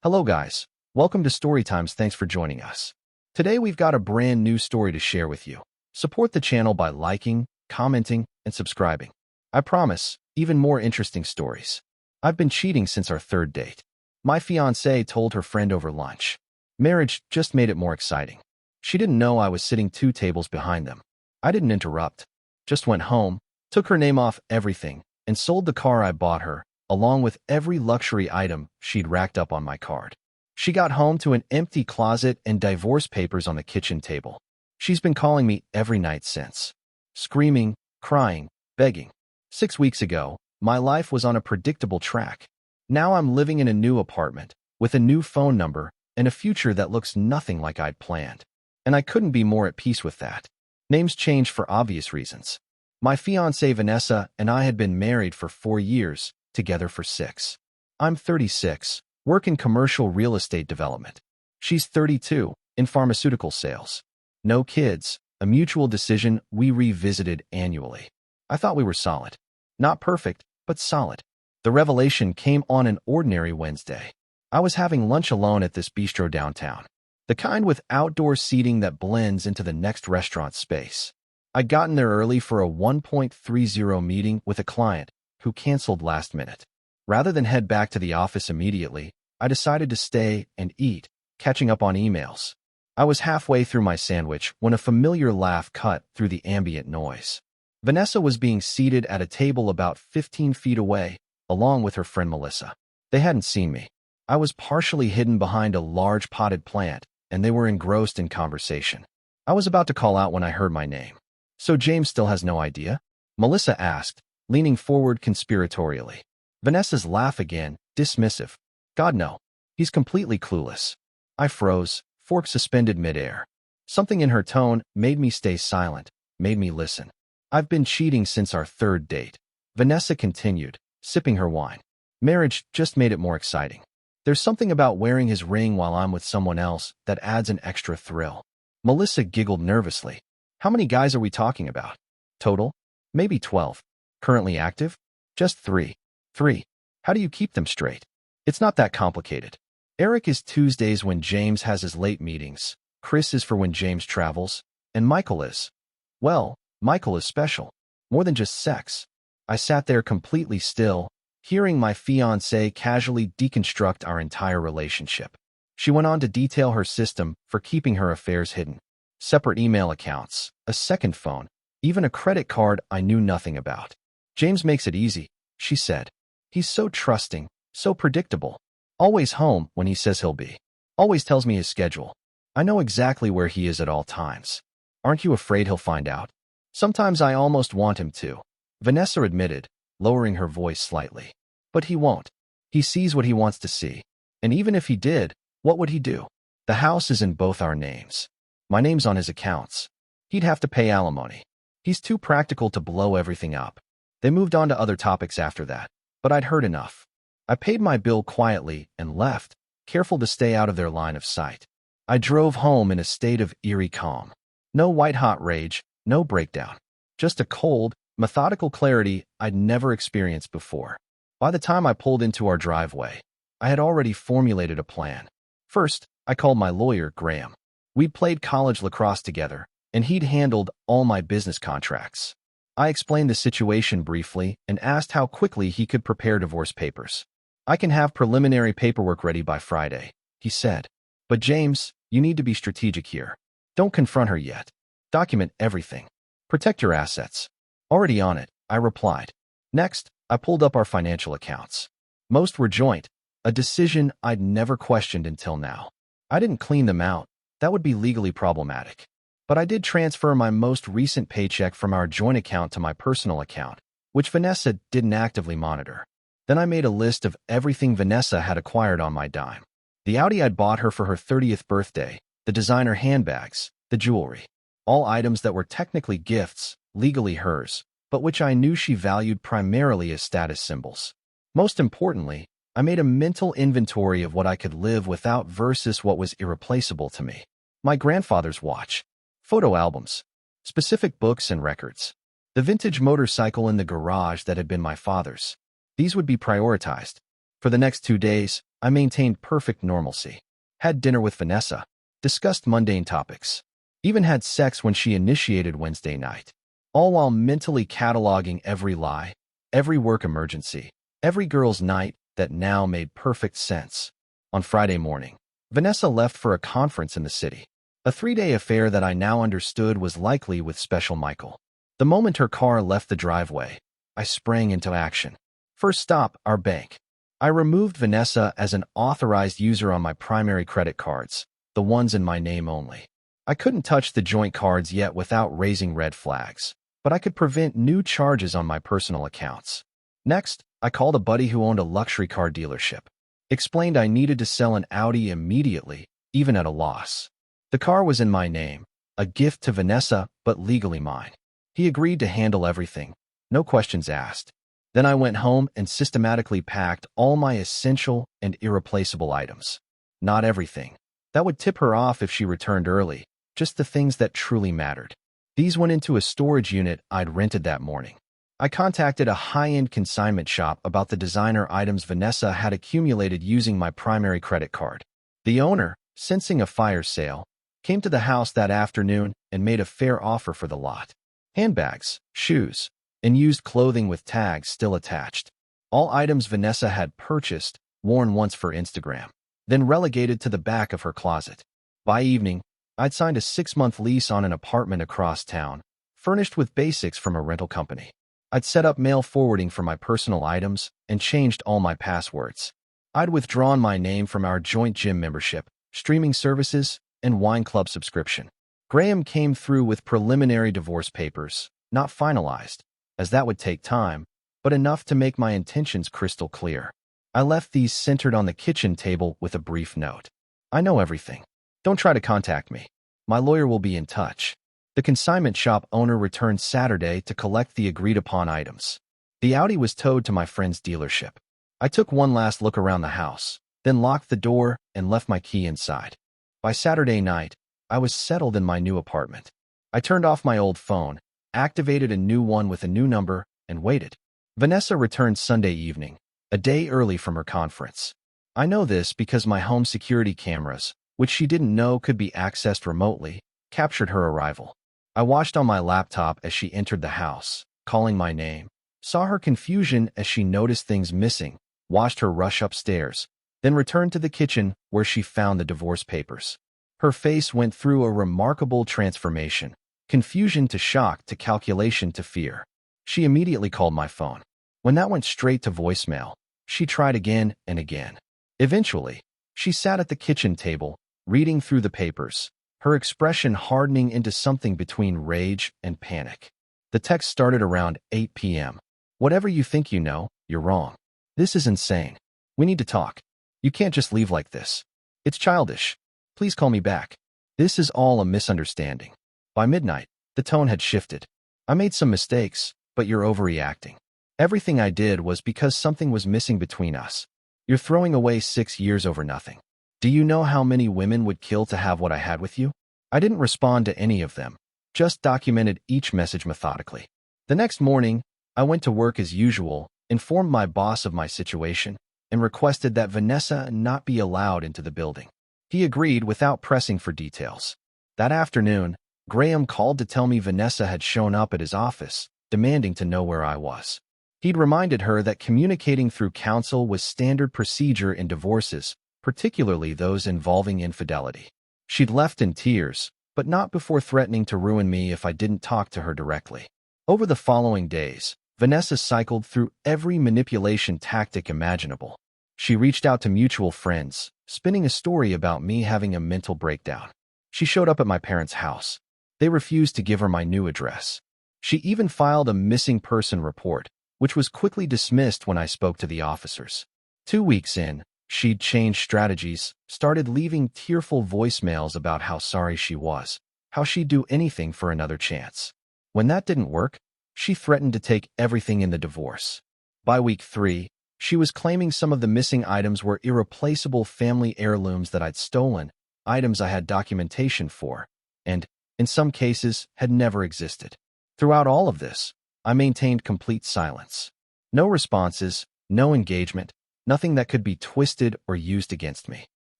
Hello guys, welcome to Storytimes. Thanks for joining us. Today we've got a brand new story to share with you. Support the channel by liking, commenting, and subscribing. I promise, even more interesting stories. I've been cheating since our third date. My fiancée told her friend over lunch. Marriage just made it more exciting. She didn't know I was sitting 2 tables behind them. I didn't interrupt. Just went home, took her name off everything, and sold the car I bought her, along with every luxury item she'd racked up on my card. She got home to an empty closet and divorce papers on the kitchen table. She's been calling me every night since. Screaming, crying, begging. 6 weeks ago, my life was on a predictable track. Now I'm living in a new apartment, with a new phone number, and a future that looks nothing like I'd planned. And I couldn't be more at peace with that. Names changed for obvious reasons. My fiancée Vanessa and I had been married for 4 years, together for 6. I'm 36, work in commercial real estate development. She's 32, in pharmaceutical sales. No kids, a mutual decision we revisited annually. I thought we were solid. Not perfect, but solid. The revelation came on an ordinary Wednesday. I was having lunch alone at this bistro downtown, the kind with outdoor seating that blends into the next restaurant space. I'd gotten there early for a 1.30 meeting with a client who canceled last minute. Rather than head back to the office immediately, I decided to stay and eat, catching up on emails. I was halfway through my sandwich when a familiar laugh cut through the ambient noise. Vanessa was being seated at a table about 15 feet away, along with her friend Melissa. They hadn't seen me. I was partially hidden behind a large potted plant, and they were engrossed in conversation. I was about to call out when I heard my name. "So James still has no idea?" Melissa asked, leaning forward conspiratorially. Vanessa's laugh again, dismissive. "God no. He's completely clueless." I froze, fork suspended midair. Something in her tone made me stay silent, made me listen. "I've been cheating since our third date," Vanessa continued, sipping her wine. "Marriage just made it more exciting. There's something about wearing his ring while I'm with someone else that adds an extra thrill." Melissa giggled nervously. "How many guys are we talking about?" "Total? Maybe 12. Currently active? Just 3. 3. How do you keep them straight?" "It's not that complicated. Eric is Tuesdays when James has his late meetings, Chris is for when James travels, and Michael is. Well, Michael is special. More than just sex." I sat there completely still, hearing my fiancée casually deconstruct our entire relationship. She went on to detail her system for keeping her affairs hidden. Separate email accounts, a second phone, even a credit card I knew nothing about. "James makes it easy," she said. "He's so trusting, so predictable. Always home when he says he'll be. Always tells me his schedule. I know exactly where he is at all times. Aren't you afraid he'll find out?" "Sometimes I almost want him to," Vanessa admitted, lowering her voice slightly. "But he won't. He sees what he wants to see. And even if he did, what would he do? The house is in both our names. My name's on his accounts. He'd have to pay alimony. He's too practical to blow everything up." They moved on to other topics after that, but I'd heard enough. I paid my bill quietly and left, careful to stay out of their line of sight. I drove home in a state of eerie calm. No white-hot rage, no breakdown. Just a cold, methodical clarity I'd never experienced before. By the time I pulled into our driveway, I had already formulated a plan. First, I called my lawyer, Graham. We'd played college lacrosse together, and he'd handled all my business contracts. I explained the situation briefly and asked how quickly he could prepare divorce papers. "I can have preliminary paperwork ready by Friday," he said. "But James, you need to be strategic here. Don't confront her yet. Document everything. Protect your assets." "Already on it," I replied. Next, I pulled up our financial accounts. Most were joint, a decision I'd never questioned until now. I didn't clean them out. That would be legally problematic. But I did transfer my most recent paycheck from our joint account to my personal account, which Vanessa didn't actively monitor. Then I made a list of everything Vanessa had acquired on my dime. The Audi I'd bought her for her 30th birthday, the designer handbags, the jewelry. All items that were technically gifts, legally hers, but which I knew she valued primarily as status symbols. Most importantly, I made a mental inventory of what I could live without versus what was irreplaceable to me. My grandfather's watch, photo albums, specific books and records, the vintage motorcycle in the garage that had been my father's. These would be prioritized. For the next 2 days, I maintained perfect normalcy. Had dinner with Vanessa. Discussed mundane topics. Even had sex when she initiated Wednesday night. All while mentally cataloging every lie, every work emergency, every girl's night that now made perfect sense. On Friday morning, Vanessa left for a conference in the city. A 3-day affair that I now understood was likely with Special Michael. The moment her car left the driveway, I sprang into action. First stop, our bank. I removed Vanessa as an authorized user on my primary credit cards, the ones in my name only. I couldn't touch the joint cards yet without raising red flags, but I could prevent new charges on my personal accounts. Next, I called a buddy who owned a luxury car dealership. Explained I needed to sell an Audi immediately, even at a loss. The car was in my name, a gift to Vanessa, but legally mine. He agreed to handle everything, no questions asked. Then I went home and systematically packed all my essential and irreplaceable items. Not everything. That would tip her off if she returned early, just the things that truly mattered. These went into a storage unit I'd rented that morning. I contacted a high-end consignment shop about the designer items Vanessa had accumulated using my primary credit card. The owner, sensing a fire sale, came to the house that afternoon and made a fair offer for the lot. Handbags, shoes, and used clothing with tags still attached. All items Vanessa had purchased, worn once for Instagram, then relegated to the back of her closet. By evening, I'd signed a 6-month lease on an apartment across town, furnished with basics from a rental company. I'd set up mail forwarding for my personal items and changed all my passwords. I'd withdrawn my name from our joint gym membership, streaming services, and wine club subscription. Graham came through with preliminary divorce papers, not finalized, as that would take time, but enough to make my intentions crystal clear. I left these centered on the kitchen table with a brief note. I know everything. Don't try to contact me. My lawyer will be in touch. The consignment shop owner returned Saturday to collect the agreed-upon items. The Audi was towed to my friend's dealership. I took one last look around the house, then locked the door and left my key inside. By Saturday night, I was settled in my new apartment. I turned off my old phone, activated a new one with a new number, and waited. Vanessa returned Sunday evening, a day early from her conference. I know this because my home security cameras, which she didn't know could be accessed remotely, captured her arrival. I watched on my laptop as she entered the house, calling my name, saw her confusion as she noticed things missing, watched her rush upstairs, then returned to the kitchen where she found the divorce papers. Her face went through a remarkable transformation, confusion to shock to calculation to fear. She immediately called my phone. When that went straight to voicemail, she tried again and again. Eventually, she sat at the kitchen table, reading through the papers, her expression hardening into something between rage and panic. The text started around 8 p.m. Whatever you think you know, you're wrong. This is insane. We need to talk. You can't just leave like this. It's childish. Please call me back. This is all a misunderstanding. By midnight, the tone had shifted. I made some mistakes, but you're overreacting. Everything I did was because something was missing between us. You're throwing away 6 years over nothing. Do you know how many women would kill to have what I had with you? I didn't respond to any of them, just documented each message methodically. The next morning, I went to work as usual, informed my boss of my situation, and requested that Vanessa not be allowed into the building. He agreed without pressing for details. That afternoon, Graham called to tell me Vanessa had shown up at his office, demanding to know where I was. He'd reminded her that communicating through counsel was standard procedure in divorces, particularly those involving infidelity. She'd left in tears, but not before threatening to ruin me if I didn't talk to her directly. Over the following days, Vanessa cycled through every manipulation tactic imaginable. She reached out to mutual friends, spinning a story about me having a mental breakdown. She showed up at my parents' house. They refused to give her my new address. She even filed a missing person report, which was quickly dismissed when I spoke to the officers. 2 weeks in, she'd changed strategies, started leaving tearful voicemails about how sorry she was, how she'd do anything for another chance. When that didn't work, she threatened to take everything in the divorce. By week 3, she was claiming some of the missing items were irreplaceable family heirlooms that I'd stolen, items I had documentation for, and, in some cases, had never existed. Throughout all of this, I maintained complete silence. No responses, no engagement, nothing that could be twisted or used against me.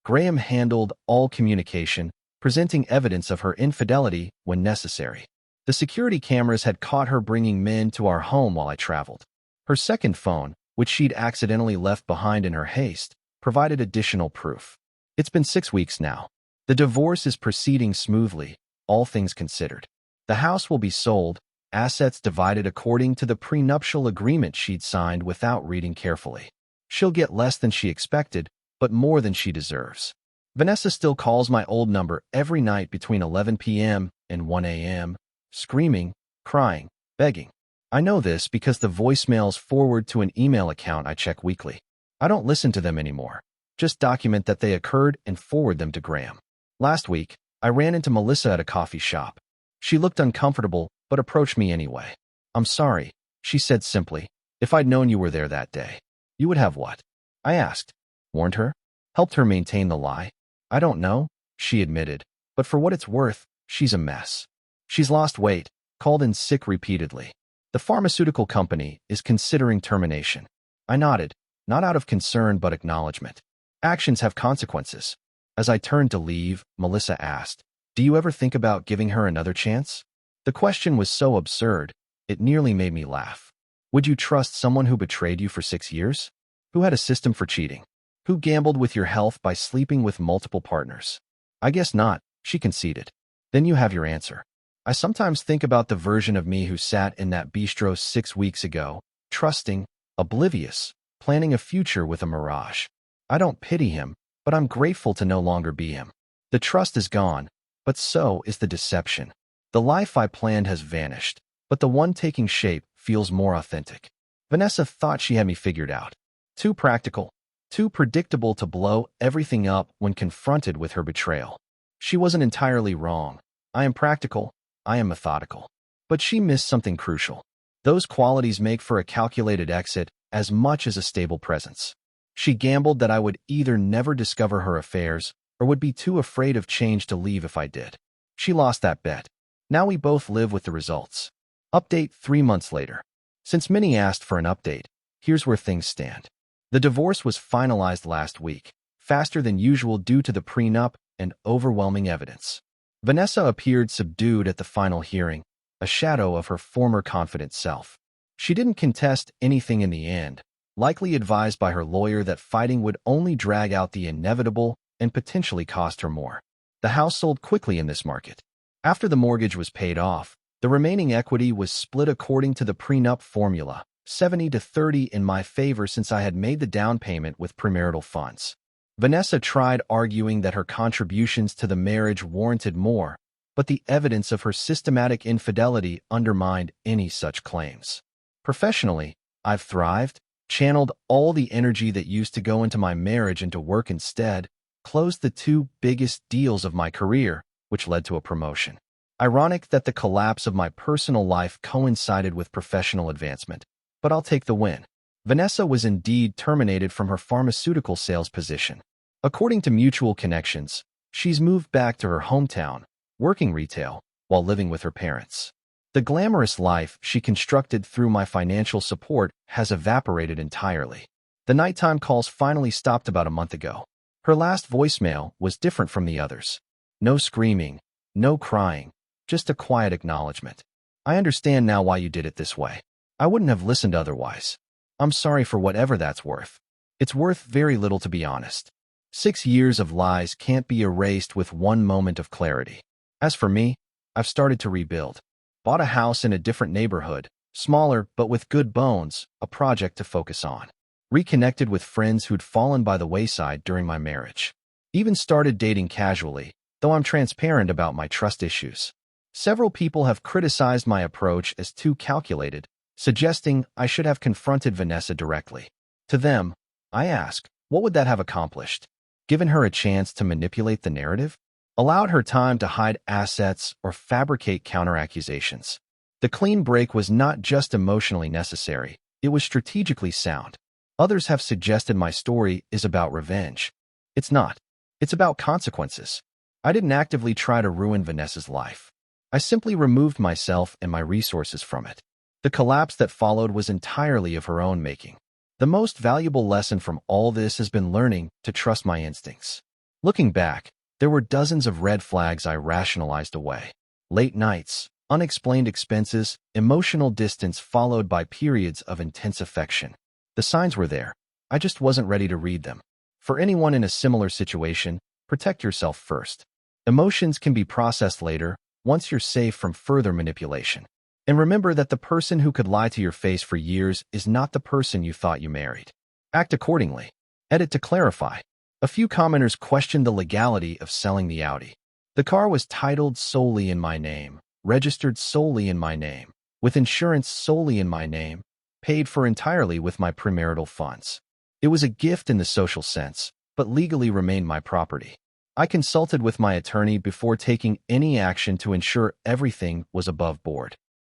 Graham handled all communication, presenting evidence of her infidelity when necessary. The security cameras had caught her bringing men to our home while I traveled. Her second phone, which she'd accidentally left behind in her haste, provided additional proof. It's been 6 weeks now. The divorce is proceeding smoothly, all things considered. The house will be sold, assets divided according to the prenuptial agreement she'd signed without reading carefully. She'll get less than she expected, but more than she deserves. Vanessa still calls my old number every night between 11 p.m. and 1 a.m., screaming, crying, begging. I know this because the voicemails forward to an email account I check weekly. I don't listen to them anymore. Just document that they occurred and forward them to Graham. Last week, I ran into Melissa at a coffee shop. She looked uncomfortable, but approached me anyway. "I'm sorry," she said simply. "If I'd known you were there that day." "You would have what?" I asked. "Warned her? Helped her maintain the lie?" "I don't know," she admitted, "but for what it's worth, she's a mess. She's lost weight, called in sick repeatedly. The pharmaceutical company is considering termination." I nodded, not out of concern but acknowledgement. Actions have consequences. As I turned to leave, Melissa asked, "Do you ever think about giving her another chance?" The question was so absurd, it nearly made me laugh. Would you trust someone who betrayed you for 6 years? Who had a system for cheating? Who gambled with your health by sleeping with multiple partners? "I guess not," she conceded. "Then you have your answer." I sometimes think about the version of me who sat in that bistro 6 weeks ago, trusting, oblivious, planning a future with a mirage. I don't pity him, but I'm grateful to no longer be him. The trust is gone, but so is the deception. The life I planned has vanished, but the one taking shape feels more authentic. Vanessa thought she had me figured out. Too practical, too predictable to blow everything up when confronted with her betrayal. She wasn't entirely wrong. I am practical, I am methodical. But she missed something crucial. Those qualities make for a calculated exit as much as a stable presence. She gambled that I would either never discover her affairs or would be too afraid of change to leave if I did. She lost that bet. Now we both live with the results. Update 3 months later. Since many asked for an update, here's where things stand. The divorce was finalized last week, faster than usual due to the prenup and overwhelming evidence. Vanessa appeared subdued at the final hearing, a shadow of her former confident self. She didn't contest anything in the end, likely advised by her lawyer that fighting would only drag out the inevitable and potentially cost her more. The house sold quickly in this market. After the mortgage was paid off, the remaining equity was split according to the prenup formula, 70-30 in my favor since I had made the down payment with premarital funds. Vanessa tried arguing that her contributions to the marriage warranted more, but the evidence of her systematic infidelity undermined any such claims. Professionally, I've thrived, channeled all the energy that used to go into my marriage into work instead, closed the 2 biggest deals of my career, which led to a promotion. Ironic that the collapse of my personal life coincided with professional advancement, but I'll take the win. Vanessa was indeed terminated from her pharmaceutical sales position. According to mutual connections, she's moved back to her hometown, working retail, while living with her parents. The glamorous life she constructed through my financial support has evaporated entirely. The nighttime calls finally stopped about a month ago. Her last voicemail was different from the others. No screaming, no crying, just a quiet acknowledgement. "I understand now why you did it this way. I wouldn't have listened otherwise. I'm sorry for whatever that's worth." It's worth very little, to be honest. 6 years of lies can't be erased with one moment of clarity. As for me, I've started to rebuild. Bought a house in a different neighborhood, smaller but with good bones, a project to focus on. Reconnected with friends who'd fallen by the wayside during my marriage. Even started dating casually, though I'm transparent about my trust issues. Several people have criticized my approach as too calculated, suggesting I should have confronted Vanessa directly. To them, I ask, what would that have accomplished? Given her a chance to manipulate the narrative? Allowed her time to hide assets or fabricate counter-accusations? The clean break was not just emotionally necessary, it was strategically sound. Others have suggested my story is about revenge. It's not. It's about consequences. I didn't actively try to ruin Vanessa's life. I simply removed myself and my resources from it. The collapse that followed was entirely of her own making. The most valuable lesson from all this has been learning to trust my instincts. Looking back, there were dozens of red flags I rationalized away. Late nights, unexplained expenses, emotional distance followed by periods of intense affection. The signs were there. I just wasn't ready to read them. For anyone in a similar situation, protect yourself first. Emotions can be processed later, once you're safe from further manipulation. And remember that the person who could lie to your face for years is not the person you thought you married. Act accordingly. Edit to clarify. A few commenters questioned the legality of selling the Audi. The car was titled solely in my name, registered solely in my name, with insurance solely in my name, paid for entirely with my premarital funds. It was a gift in the social sense, but legally remained my property. I consulted with my attorney before taking any action to ensure everything was above board.